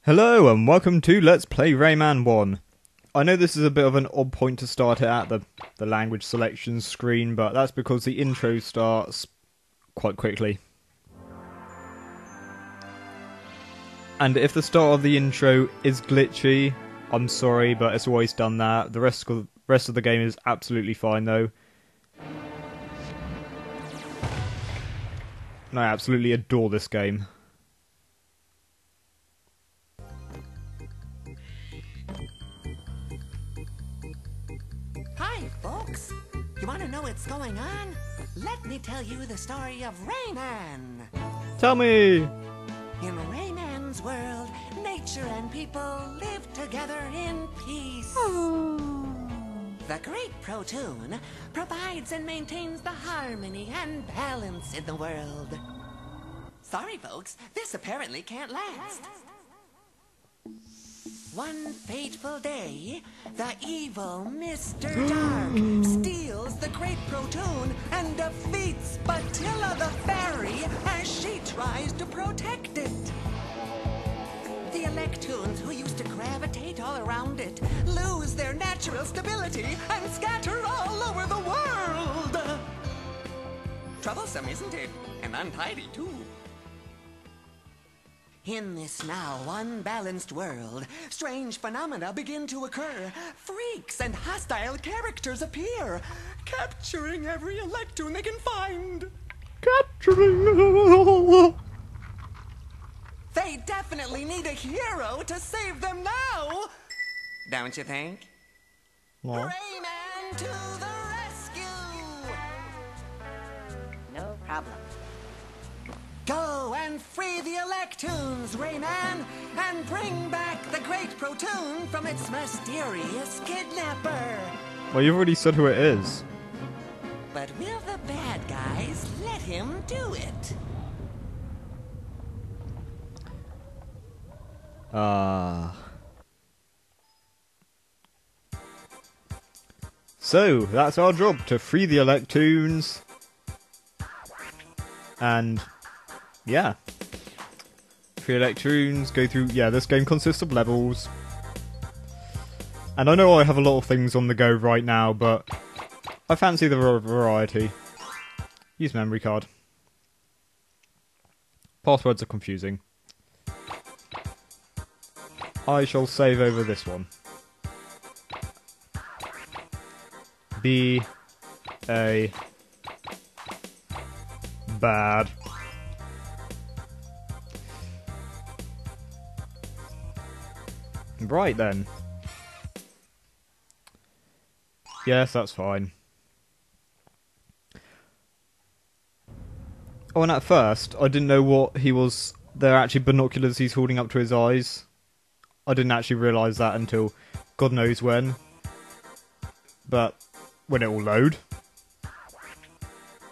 Hello and welcome to Let's Play Rayman 1. I know this is a bit of an odd point to start it at, the language selection screen, but that's because the intro starts quite quickly. And if the start of the intro is glitchy, I'm sorry, but it's always done that. The rest of the game is absolutely fine though. And I absolutely adore this game. Hi, folks. You want to know what's going on? Let me tell you the story of Rayman. Tell me! In Rayman's world, nature and people live together in peace. The Great Protoon provides and maintains the harmony and balance in the world. Sorry, folks, this apparently can't last. One fateful day, the evil Mr. Dark steals the Great Protoon and defeats Batilla the Fairy as she tries to protect it. The Electoons who used to gravitate all around it lose their natural stability and scatter all over the world. Troublesome, isn't it? And untidy, too. In this now unbalanced world, strange phenomena begin to occur. Freaks and hostile characters appear, capturing every Electoon they can find. Capturing! They definitely need a hero to save them now! Don't you think? What? Rayman to the rescue! No problem. Go and free the Electoons, Rayman, and bring back the Great Protoon from its mysterious kidnapper. Well, you've already said who it is. But will the bad guys let him do it? So, that's our job, to free the Electoons. And yeah. Free Electoons, go through... Yeah, this game consists of levels. And I know I have a lot of things on the go right now, but I fancy the variety. Use memory card. Passwords are confusing. I shall save over this one. B-A... Bad. Right then. Yes, that's fine. Oh, and at first, I didn't know what he was... They're actually binoculars he's holding up to his eyes. I didn't actually realise that until God knows when. But when it will load.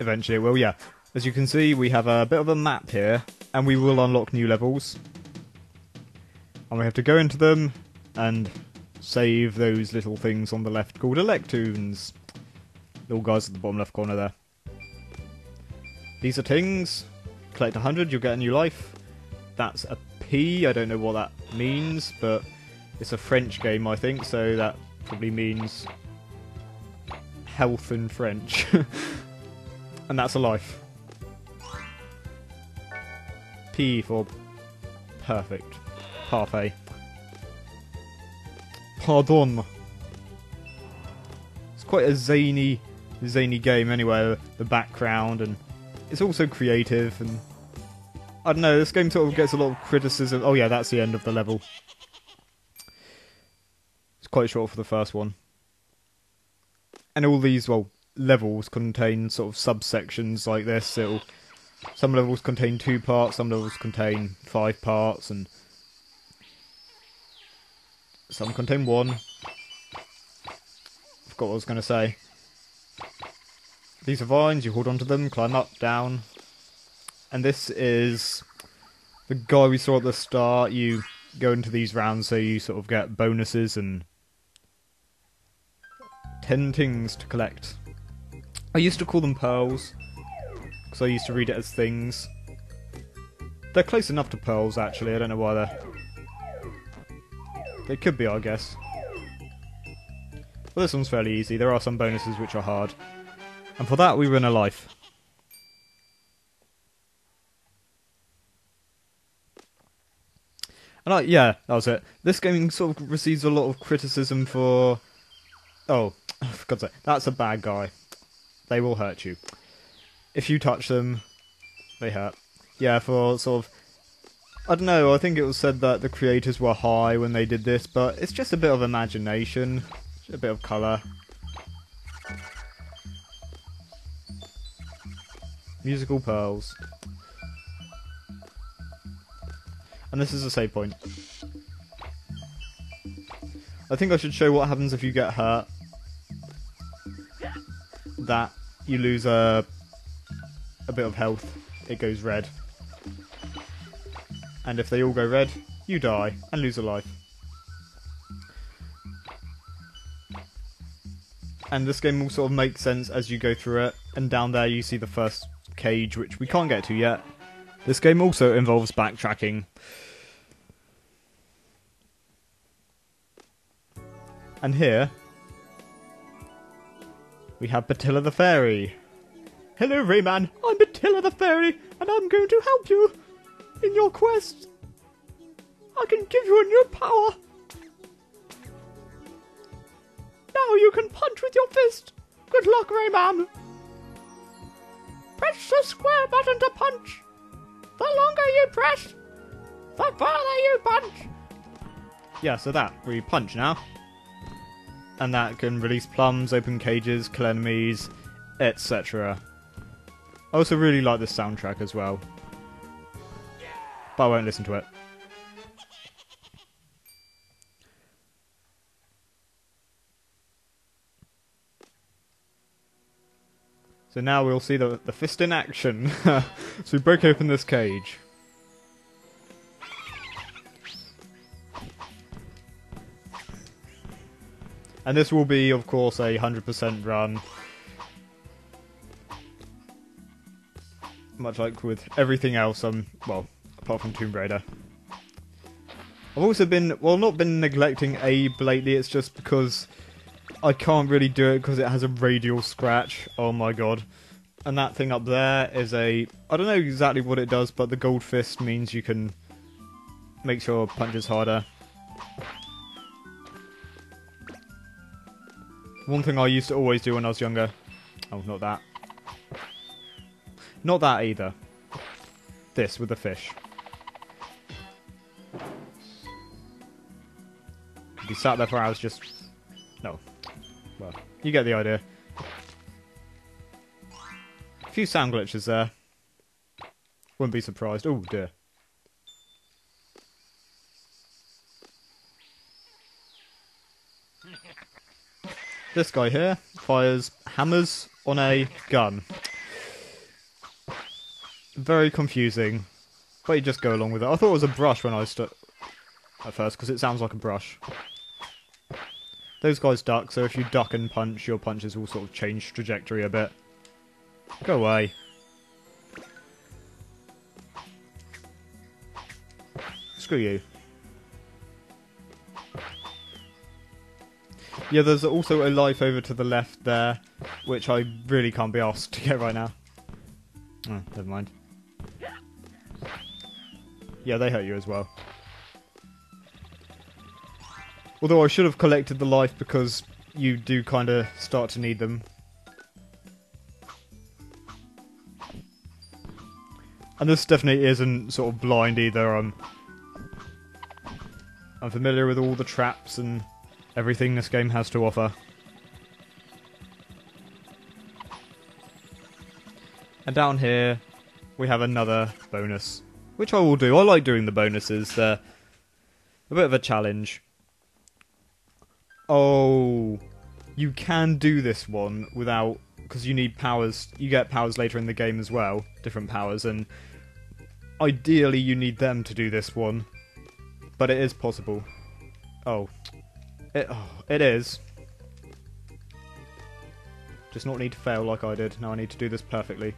Eventually it will, yeah. As you can see, we have a bit of a map here, and we will unlock new levels. And we have to go into them and save those little things on the left called Electoons. Little guys at the bottom left corner there. These are things. Collect 100, you'll get a new life. That's a P, I don't know what that means, but it's a French game, I think, so that probably means health in French. And that's a life. P for perfect. Parfait. Pardon. It's quite a zany game anyway, the background, and it's also creative, and I don't know, this game sort of gets a lot of criticism. Oh yeah, that's the end of the level. It's quite short for the first one. And all these, well, levels contain sort of subsections like this. Some levels contain 2 parts, some levels contain 5 parts, and some contain 1. Forgot what I was going to say. These are vines, you hold onto them, climb up, down. And this is the guy we saw at the start. You go into these rounds so you sort of get bonuses and 10 things to collect. I used to call them pearls, because I used to read it as things. They're close enough to pearls, actually. I don't know why they're They could be, I guess. Well, this one's fairly easy. There are some bonuses which are hard. And for that, we win a life. And yeah, that was it. This game sort of receives a lot of criticism for... Oh, for God's sake, that's a bad guy. They will hurt you. If you touch them, they hurt. Yeah, for sort of... I don't know, I think it was said that the creators were high when they did this, but it's just a bit of imagination, a bit of colour. Musical pearls. And this is a save point. I think I should show what happens if you get hurt. That you lose a bit of health. It goes red. And if they all go red, you die and lose a life. And this game will sort of make sense as you go through it. And down there you see the first cage, which we can't get to yet. This game also involves backtracking. And here, we have Batilla the Fairy. Hello Rayman, I'm Batilla the Fairy, and I'm going to help you in your quest. I can give you a new power. Now you can punch with your fist. Good luck, Rayman. Press the square button to punch. The longer you press, the farther you punch. Yeah, so that, we punch now. And that can release plums, open cages, kill enemies, etc. I also really like the soundtrack as well. But I won't listen to it. So now we'll see the fist in action. So we break open this cage. And this will be, of course, a 100% run. Much like with everything else, well, apart from Tomb Raider. I've also been, well, not been neglecting Abe lately, it's just because I can't really do it because it has a radial scratch. Oh my god. And that thing up there is I don't know exactly what it does, but the gold fist means you can make your punches harder. One thing I used to always do when I was younger. Oh, not that. Not that either. This with the fish. Be sat there for hours just... No. Well, you get the idea. A few sound glitches there. Wouldn't be surprised. Oh dear. This guy here fires hammers on a gun. Very confusing. But you just go along with it. I thought it was a brush when I at first, because it sounds like a brush. Those guys duck, so if you duck and punch, your punches will sort of change trajectory a bit. Go away. Screw you. Yeah, there's also a life over to the left there, which I really can't be asked to get right now. Oh, never mind. Yeah, they hurt you as well. Although I should have collected the life because you do kind of start to need them. And this definitely isn't sort of blind either. I'm familiar with all the traps and everything this game has to offer. And down here, we have another bonus, which I will do. I like doing the bonuses. They're a bit of a challenge. Oh, you can do this one without, because you need powers. You get powers later in the game as well, different powers, and ideally you need them to do this one. But it is possible. Oh, it is. Just not need to fail like I did. Now I need to do this perfectly.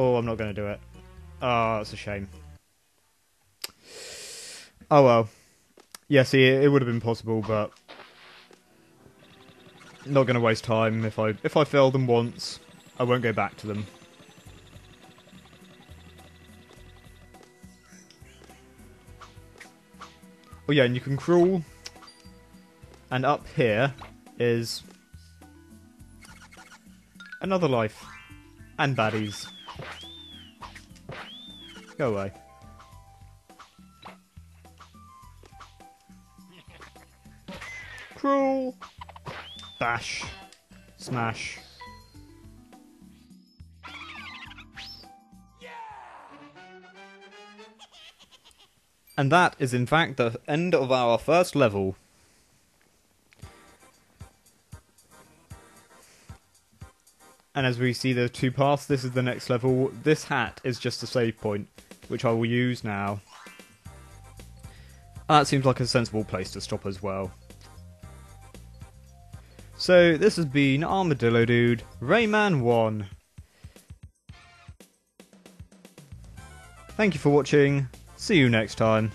Oh, I'm not going to do it. Oh, that's a shame. Oh well. Yeah, see, it would have been possible, but not going to waste time. If I fail them once, I won't go back to them. Oh yeah, and you can crawl. And up here is another life. And baddies. Go away. Crawl. Bash. Smash. And that is in fact the end of our first level. And as we see the two paths, this is the next level. This hat is just a save point, which I will use now. And that seems like a sensible place to stop as well. So this has been Armadillo Dude, Rayman 1. Thank you for watching. See you next time.